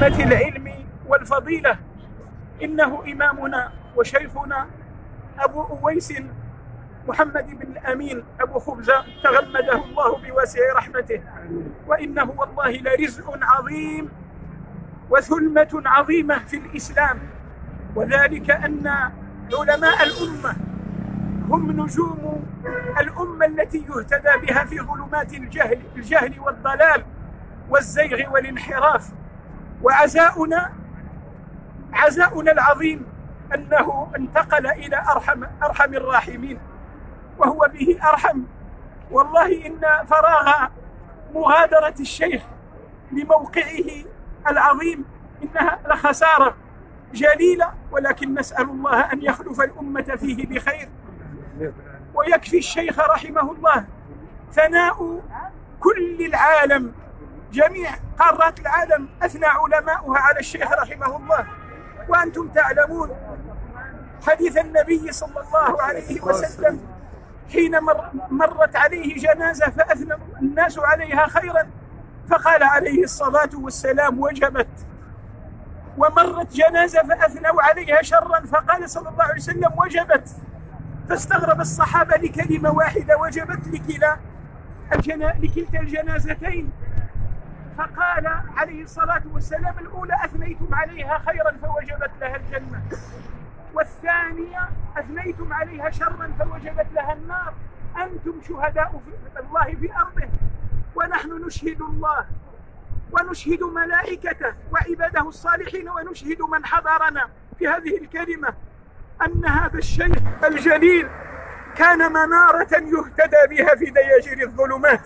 العلم والفضيلة، إنه إمامنا وشيخنا أبو أويس محمد بن الأمين أبو خبزة تغمده الله بواسع رحمته، وإنه والله لرزق عظيم وثلمة عظيمة في الإسلام، وذلك أن علماء الأمة هم نجوم الأمة التي يهتدى بها في ظلمات الجهل والضلال والزيغ والانحراف. وعزاؤنا العظيم أنه انتقل إلى أرحم الراحمين، وهو به أرحم. والله إن فراغ مغادرة الشيخ لموقعه العظيم إنها لخسارة جليلة، ولكن نسأل الله أن يخلف الأمة فيه بخير. ويكفي الشيخ رحمه الله ثناء كل العالم، جميع قارات العالم أثنى علماؤها على الشيخ رحمه الله. وأنتم تعلمون حديث النبي صلى الله عليه وسلم حين مرت عليه جنازة فأثنى الناس عليها خيرا فقال عليه الصلاة والسلام وجبت، ومرت جنازة فأثنوا عليها شرا فقال صلى الله عليه وسلم وجبت. فاستغرب الصحابة لكلمة واحدة وجبت لكلتا الجنازتين، فقال عليه الصلاة والسلام الأولى أثنيتم عليها خيرا فوجبت لها الجنة، والثانية أثنيتم عليها شرا فوجبت لها النار. أنتم شهداء الله في أرضه، ونحن نشهد الله ونشهد ملائكته وعباده الصالحين ونشهد من حضرنا في هذه الكلمة أن هذا الشيخ الجليل كان منارة يهتدى بها في دياجير الظلمات،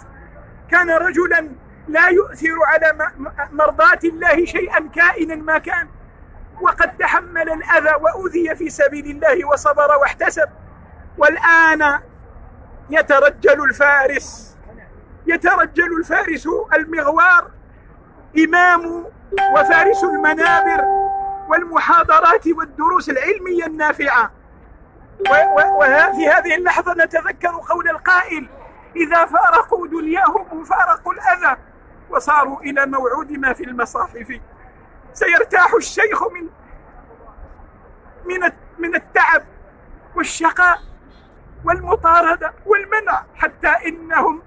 كان رجلا لا يؤثر على مرضاة الله شيئا كائنا ما كان، وقد تحمل الأذى وأذي في سبيل الله وصبر واحتسب. والآن يترجل الفارس المغوار، إمام وفارس المنابر والمحاضرات والدروس العلمية النافعة. وفي هذه اللحظة نتذكر قول القائل إذا فارقوا دنياهم فارقوا الأذى وصاروا إلى موعود ما في المصاحف. سيرتاح الشيخ من التعب والشقاء والمطاردة والمنع، حتى إنهم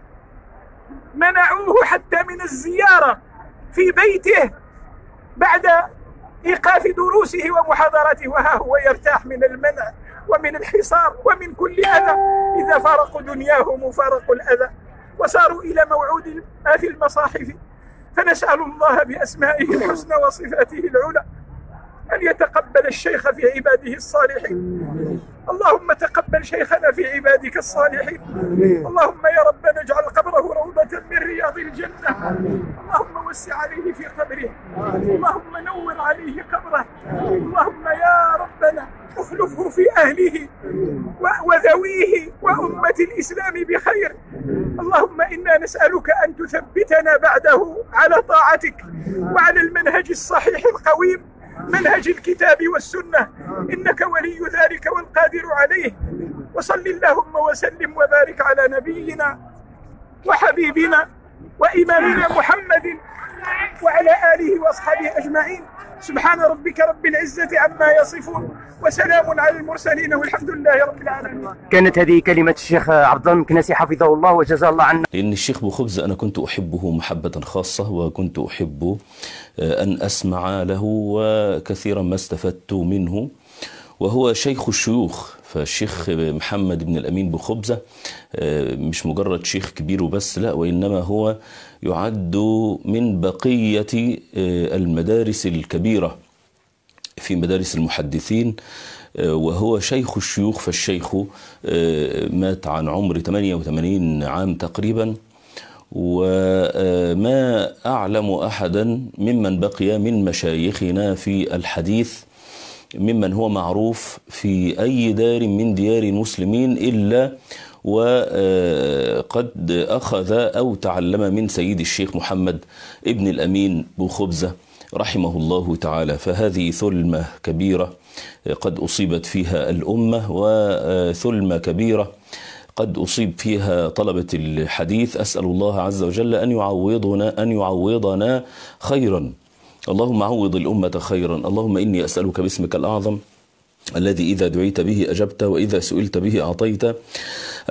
منعوه حتى من الزيارة في بيته بعد إيقاف دروسه ومحاضراته، وها هو يرتاح من المنع ومن الحصار ومن كل أذى. إذا فارقوا دنياهم فارقوا الأذى وصاروا إلى موعود ما في المصاحف. فنسأل الله بأسمائه الحسنى وصفاته العلى أن يتقبل الشيخ في عباده الصالحين. اللهم تقبل شيخنا في عبادك الصالحين. اللهم يا ربنا اجعل قبره روضة من رياض الجنة. اللهم وسع عليه في قبره، اللهم نور عليه قبره، اللهم يا ربنا اخلفه في أهله وذويه وأمة الإسلام بخير. اللهم إنا نسألك أن تثبتنا بعده على طاعتك وعلى المنهج الصحيح القويم، منهج الكتاب والسنة، إنك ولي ذلك والقادر عليه. وصل اللهم وسلم وبارك على نبينا وحبيبنا وإمامنا محمد وعلى آله وأصحابه أجمعين. سبحان ربك رب العزة عما يصفون وسلام على المرسلين والحمد لله رب العالمين. كانت هذه كلمة الشيخ عبد الله المكناسي حفظه الله وجزاه الله عنا. لأن الشيخ أبو خبزة أنا كنت أحبه محبة خاصة، وكنت أحب أن أسمع له، وكثيرا ما استفدت منه، وهو شيخ الشيوخ. فالشيخ محمد بن الأمين بخبزة مش مجرد شيخ كبير وبس، لا، وإنما هو يعد من بقية المدارس الكبيرة في مدارس المحدثين، وهو شيخ الشيوخ. فالشيخ مات عن عمر 88 عام تقريبا، وما أعلم أحدا ممن بقي من مشايخنا في الحديث ممن هو معروف في أي دار من ديار المسلمين إلا وقد أخذ أو تعلم من سيد الشيخ محمد ابن الأمين بخبزة رحمه الله تعالى. فهذه ثلمة كبيرة قد أصيبت فيها الأمة، وثلمة كبيرة قد أصيب فيها طلبة الحديث. أسأل الله عز وجل أن يعوضنا خيرا. اللهم عوض الأمة خيرا. اللهم إني أسألك باسمك الأعظم الذي إذا دعيت به أجبت وإذا سئلت به أعطيت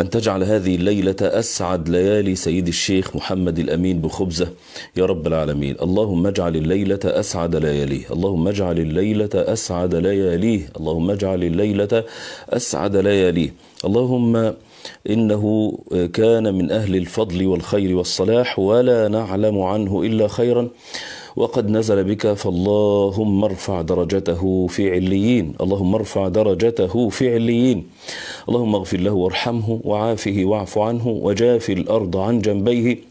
أن تجعل هذه الليلة أسعد ليالي سيد الشيخ محمد الأمين بخبزة يا رب العالمين. اللهم اجعل الليلة أسعد لياليه، اللهم اجعل الليلة أسعد لياليه، اللهم اجعل الليلة أسعد لياليه. اللهم إنه كان من أهل الفضل والخير والصلاح ولا نعلم عنه إلا خيرا، وقد نزل بك فاللهم ارفع درجته في عليين، اللهم ارفع درجته في عليين. اللهم اغفر له وارحمه وعافه واعف عنه وجاف الأرض عن جنبيه.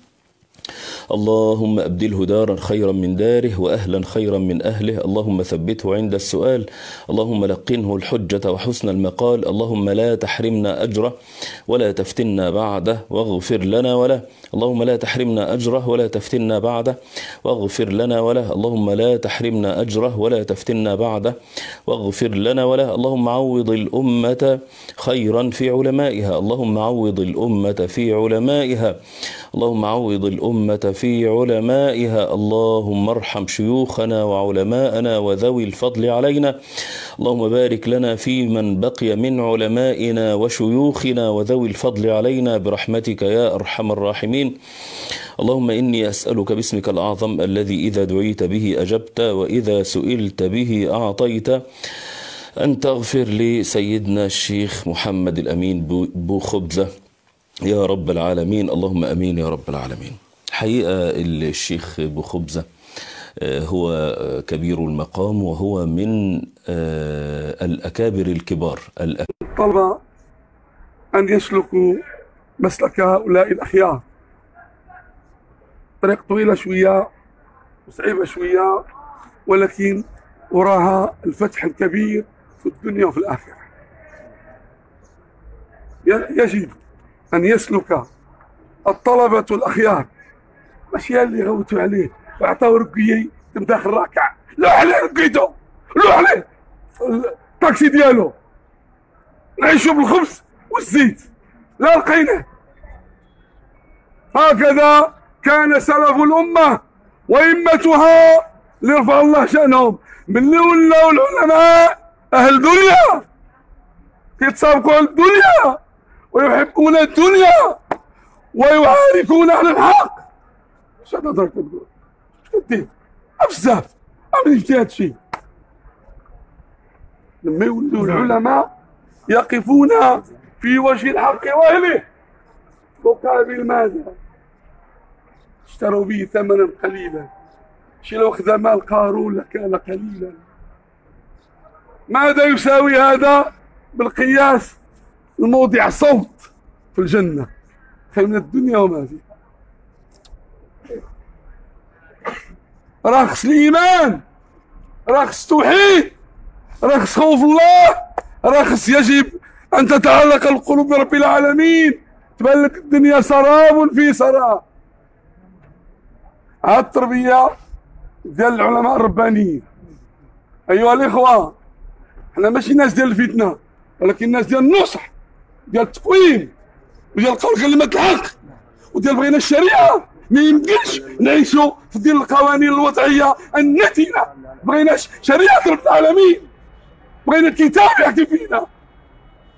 اللهم أبدله دارا خيرا من داره وأهلا خيرا من أهله. اللهم ثبته عند السؤال، اللهم لقنه الحجة وحسن المقال. اللهم لا تحرمنا أجره ولا تفتنا بعده واغفر لنا وله. اللهم لا تحرمنا أجره ولا تفتنا بعده واغفر لنا وله. اللهم لا تحرمنا أجره ولا تفتنا بعده واغفر لنا وله. اللهم عوض الأمة خيرا في علمائها، اللهم عوض الأمة في علمائها، اللهم عوض الأمة في علمائها. اللهم ارحم شيوخنا وعلماءنا وذوي الفضل علينا. اللهم بارك لنا في من بقي من علمائنا وشيوخنا وذوي الفضل علينا برحمتك يا أرحم الراحمين. اللهم إني أسألك باسمك الأعظم الذي إذا دعيت به أجبت وإذا سئلت به أعطيت أن تغفر لسيدنا الشيخ محمد الأمين بخبزة يا رب العالمين. اللهم أمين يا رب العالمين. حقيقة الشيخ بخبزة هو كبير المقام وهو من الأكابر الكبار. طلب أن يسلكوا مسلك هؤلاء الأخيار. طريق طويلة شوية وصعيبة شوية، ولكن وراها الفتح الكبير في الدنيا وفي الآخرة. يجب أن يسلك الطلبة الأخيار، ماشي اللي غوتوا عليه وعطاو رقيي تم داخل راكع، لوح عليه رقيته، لوح عليه الطاكسي ديالو، نعيشوا بالخبز والزيت لا لقيناه. هكذا كان سلف الأمة وإمتها ليرفع الله شأنهم. ملي ولاو العلماء أهل دنيا كيتسابقوا على الدنيا ويحبون الدنيا ويعاركون على الحق. اش هضرك تقول؟ اش كدير؟ بزاف عملي في هذا الشيء. لما يولوا العلماء يقفون في وجه الحق واهله مقابل ماذا؟ اشتروا به ثمنا قليلا. شي لو اخذ مال قارون لكان قليلا. ماذا يساوي هذا بالقياس الموضع صوت في الجنة خير من الدنيا وما فيها. رخص الإيمان، رخص التوحيد، رخص خوف الله، رخص يجب أن تتعلق القلوب برب العالمين. تبان لك الدنيا سراب في سراب. هذه التربية ديال العلماء الربانيين. أيها الإخوة، احنا ماشي ناس ديال الفتنة، ولكن ناس ديال النصح، ديال التقويم، وديال قول كلمة الحق، وديال بغينا الشريعة. ما يمكنش نعيشوا في ديال القوانين الوضعية النتنة. بغيناش شريعة رب العالمين، بغينا الكتاب يحكي فينا،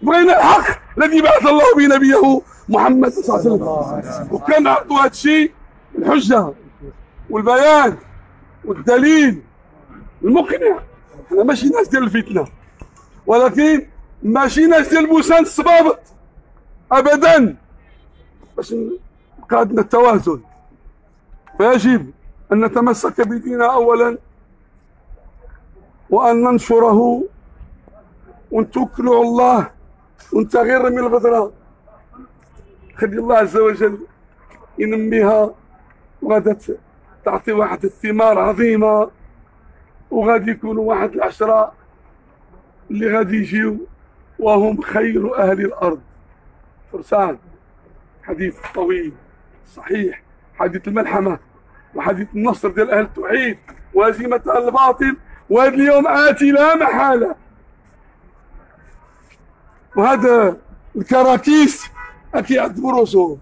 بغينا الحق الذي بعث الله به نبيه محمد صلى الله عليه وسلم. وكان عطوا هذا الشيء الحجة والبيان والدليل المقنع. احنا ماشي ناس ديال الفتنة، ولكن ماشي ناس ديال بوسان الصبابط ابدا، باش يبقى عندنا التوازن. فيجب ان نتمسك بديننا اولا، وان ننشره ونتوكلوا على الله ونتغير من البذره. خلي الله عز وجل ينميها وغادا تعطي واحد الثمار عظيمه، وغادي يكونوا واحد العشرة اللي غادي يجيو وهم خير أهل الأرض. فرسان حديث طويل صحيح، حديث الملحمة وحديث النصر ديال أهل التوحيد وهزيمة أهل الباطل، وهذا اليوم آتي لا محالة. وهذا الكراكيس أكي يعذبوا رؤوسهم،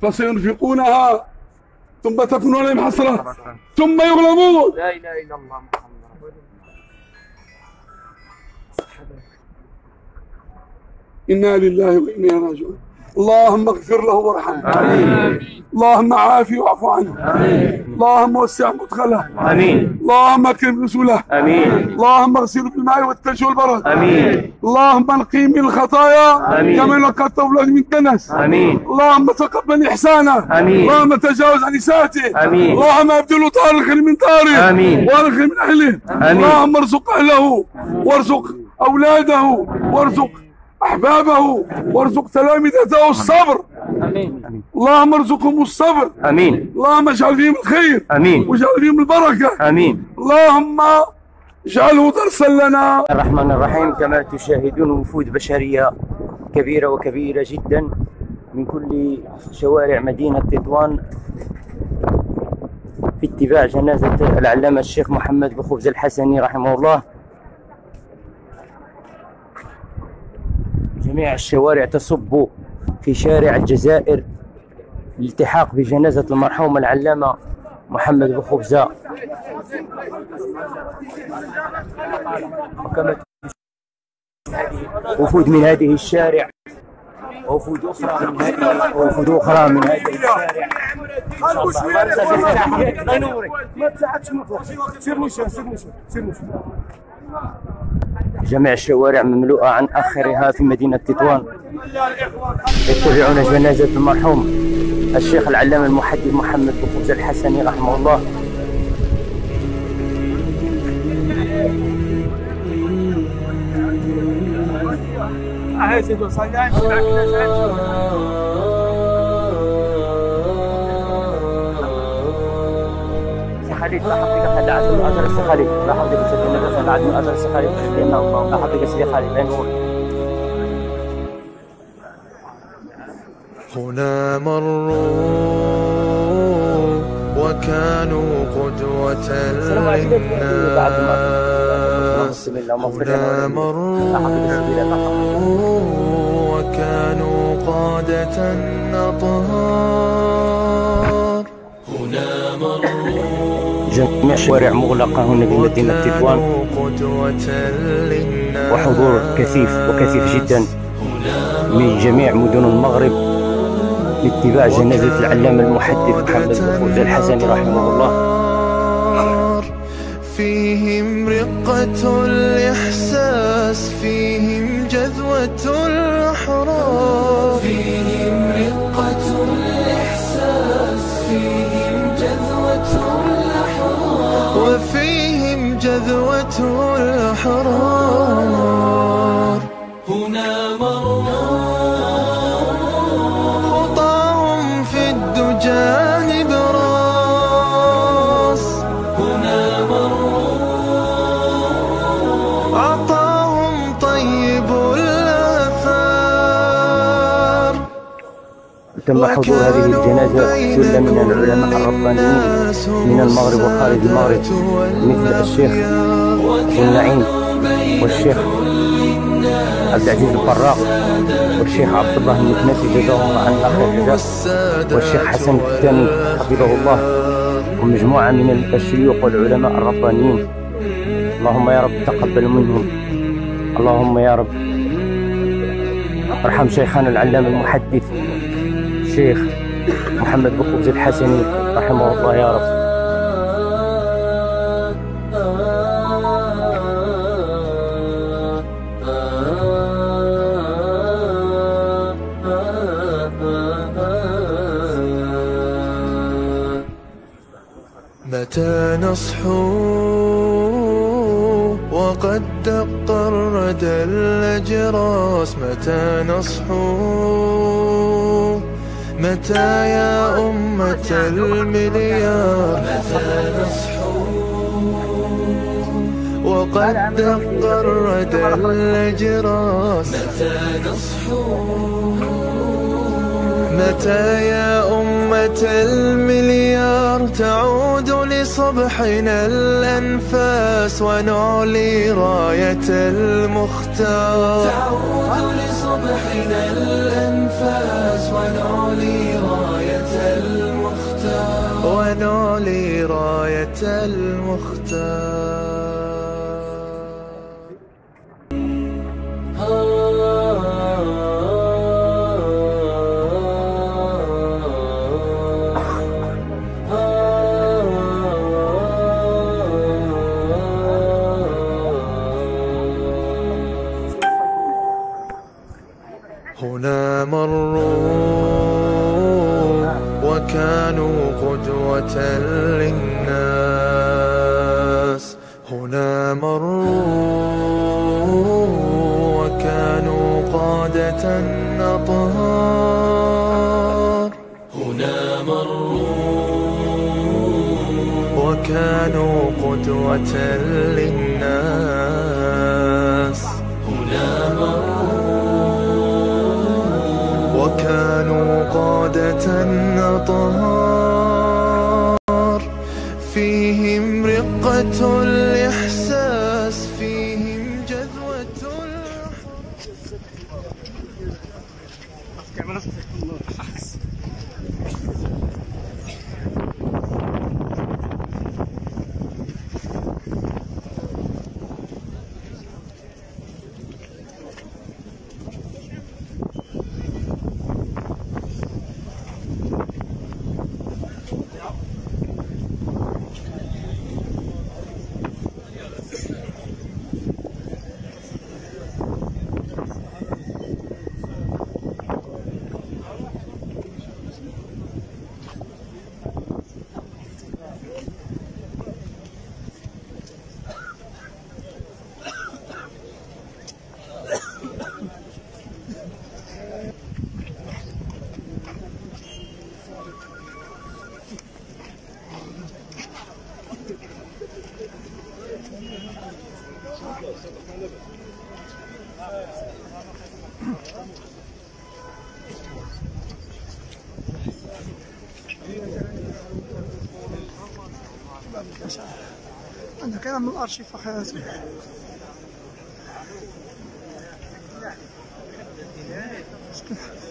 فسينفقونها ثم تكون عليهم حسرة ثم يغلبون. لا إله إلا الله محمد رسول الله. إنا لله وإنا إليه راجعون. اللهم اغفر له وارحمه. آمين. اللهم عافيه واعف عنه. آمين. اللهم وسع مدخله. آمين. اللهم اكرم نزله. آمين. اللهم اغسله بالماء والثلج والبرد. آمين. اللهم انقيه من الخطايا آمين. كما نقضت اولاد من الدنس. آمين. اللهم تقبل احسانه. آمين. اللهم تجاوز عن اساءته. آمين. اللهم ابدله طار خير من طاره. آمين. وارخ من اهله. آمين. اللهم ارزق اهله وارزق اولاده وارزق احبابه وارزق تلامذته الصبر. آمين. اللهم ارزقهم الصبر. آمين. اللهم اجعل فيهم الخير. آمين. واجعل فيهم البركه. آمين. اللهم اجعله درسا لنا. الرحمن الرحيم. كما تشاهدون وفود بشرية كبيرة وكبيرة جدا من كل شوارع مدينة تطوان في اتباع جنازة العلامة الشيخ محمد بخبز الحسني رحمه الله. جميع الشوارع تصب في شارع الجزائر للالتحاق بجنازة المرحوم العلامة محمد بخبزة. وكما وفود من هذه الشارع ووفود أخرى من هذه ووفود أخرى من هذه الشارع. الله ينورك. ما تساعدش من فوق. سير مشى سير مشى سير مشى. جميع الشوارع مملوءة عن آخرها في مدينة تطوان يتبعون جنازة المرحوم الشيخ العلامة المحدث محمد بخبز الحسني رحمه الله. خليل لا حقيقة خلي عدد من أجر السي خليل لا حقيقة سيدي النبي خلي عدد من أجر السي خليل لأنه الله لا حقيقة سيدي خليل لا نور. هنا مروا وكانوا قدوة للناس. هنا مروا وكانوا قادة أطهار. هنا جميع الشوارع مغلقة هنا في مدينة تطوان وحضور كثيف جدا من جميع مدن المغرب لاتباع جنازة العلامة المحدث محمد بخبز الحسني رحمه الله. فيهم رقة الإحساس فيهم جذوة الأحرار. فيهم رقة الإحساس فيهم جذوة الأحرار. وفيهم جذوة الأحرار. هنا مروا خطاهم في الدجى نبراس. هنا مروا عطاهم طيب الآثار. تم حضور هذه الجنازة جل من العلماء الربانيين من المغرب وخارج المغرب مثل الشيخ أبو النعيم والشيخ عبد العزيز الفراق والشيخ عبد الله المكنسي جزاه الله عنا خير الجزاء والشيخ حسن الكتاني حفظه الله ومجموعة من الشيوخ والعلماء الربانيين. اللهم يا رب تقبل منهم. اللهم يا رب ارحم شيخنا العلامة المحدث الشيخ محمد بخبز الحسني رحمه الله يا رب. متى نصحو وقد دق الردى الأجراس. متى نصحو متى يا أمة المليار. متى نصحو وقد دق الردى الأجراس. متى نصحو متى يا أمة المليار. تعود لصبحنا الأنفاس ونعلي راية المختار. تعود لصبحنا الأنفاس ونعلي راية المختار. ونعلي راية المختار. هنا مروا وكانوا قدوة للناس. هنا مروا وكانوا قادة أطهار. هنا مروا وكانوا قدوة للناس. هنا مروا وكانوا قادة أطهار. فيهم رقة الإحساس، فيهم جذوة أنا كان من الأرشيف أخياتي.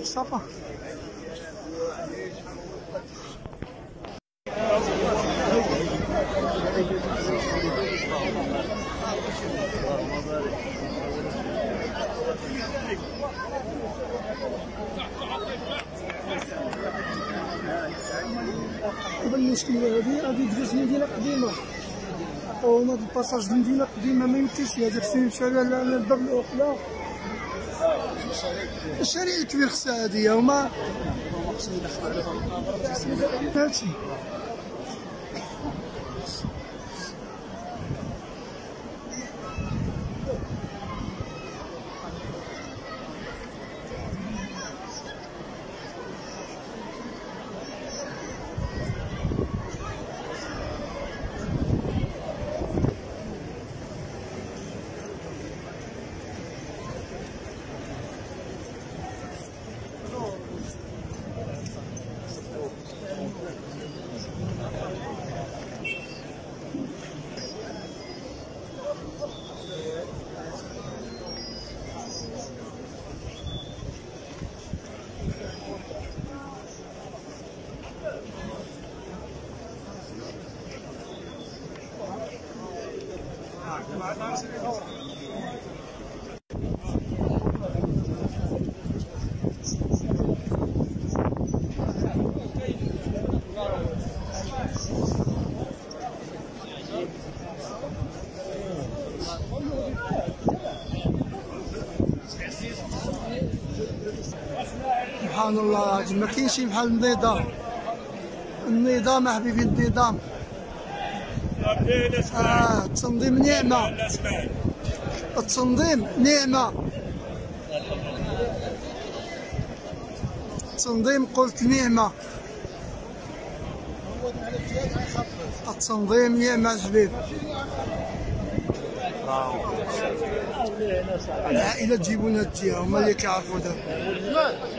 صافا المشكلة هذه تجلس مدينة قديمة، عطاونا هاد الباساج مدينة قديمة ما يمكنش. هذاك السيد مشى للباب الأخرى. الشارع الكبير خصها هادية وما هادشي. سبحان الله، ما كاينش بحال النظام. النظام حبيبي، النظام. التنظيم نعمة، التنظيم نعمة، التنظيم قلت نعمة، التنظيم نعمة الحبيب. العائلة تجيبون هاد الجهة، هما اللي كيعرفوا دابا.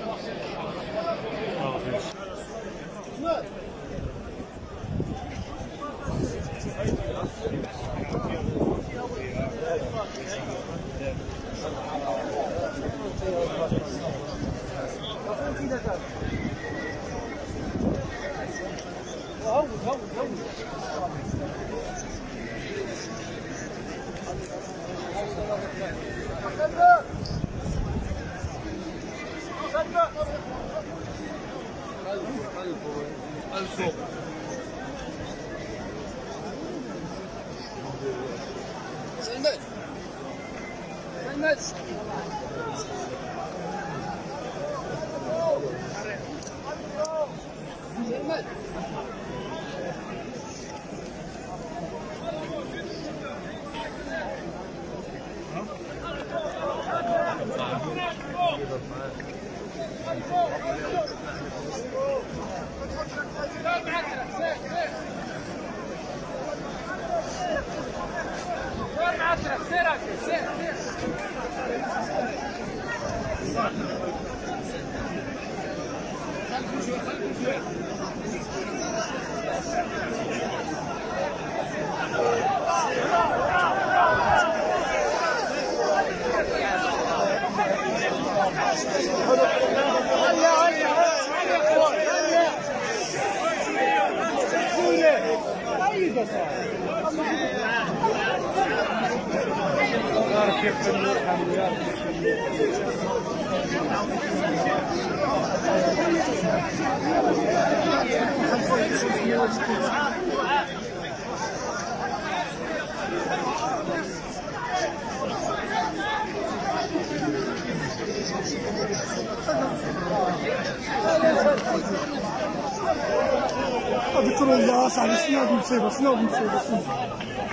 اذكر الله صاحبي شنو هاد المصيبه شنو هاد المصيبه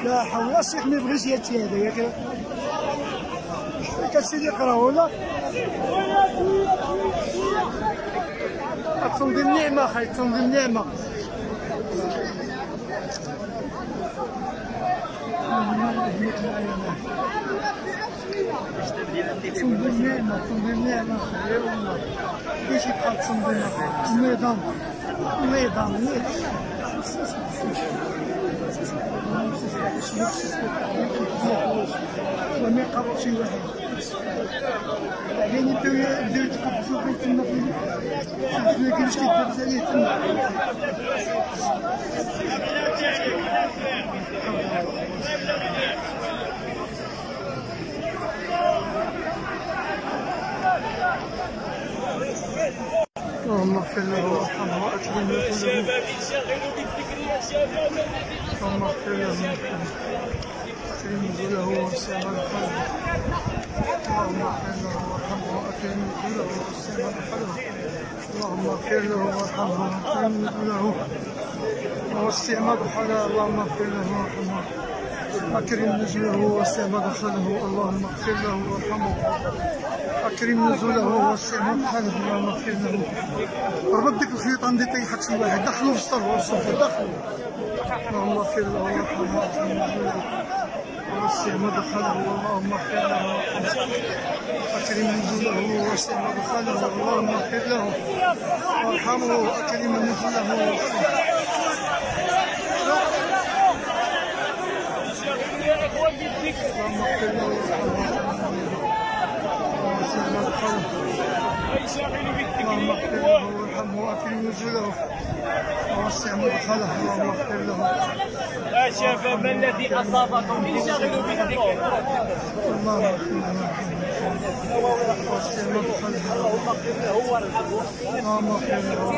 لا حول الشيخ ما يبغيش ياتي هذا ياك كاسيدي يقرا ولا تنظيم نعمه خاي تنظيم نعمه تنظيم نعمه تنظيم نعمه يا والله كيفاش يبقى تنظيم النظام النظام ما يقرب شي واحد يعني بداو يتقبضوا غير تما في كاينش كيدابز عليه تما اللهم اغفر له وارحمه واكرم نزله اللهم اغفر له واكرم نزله ووسع مدخله اللهم اغفر له وارحمه واكرم نزله ووسع مدخله اللهم اغفر له وارحمه واكرم نزله ووسع مدخله اللهم اغفر له وارحمه أكرم نزله ووسع مدخله اللهم اغفر له وارحمه أكرم نزله ووسع مدخله اللهم اغفر له ربط ديك الخيط عندي طيحت شي واحد دخلوا في الصرف والصفر دخلوا اللهم اغفر له وارحمه أكرم نزله ووسع مدخله اللهم اغفر له أكرم نزله ووسع مدخله اللهم اغفر له وارحمه أكرم نزله اللهم اغفر له اللهم اغفر له وارحمه واكرم نزله ووسع مدخله اللهم اغفر له يا شباب الذي اصابكم انشغلوا بالذكر اللهم اغفر له ووسع مدخله اللهم اغفر له وارحمه اللهم اغفر له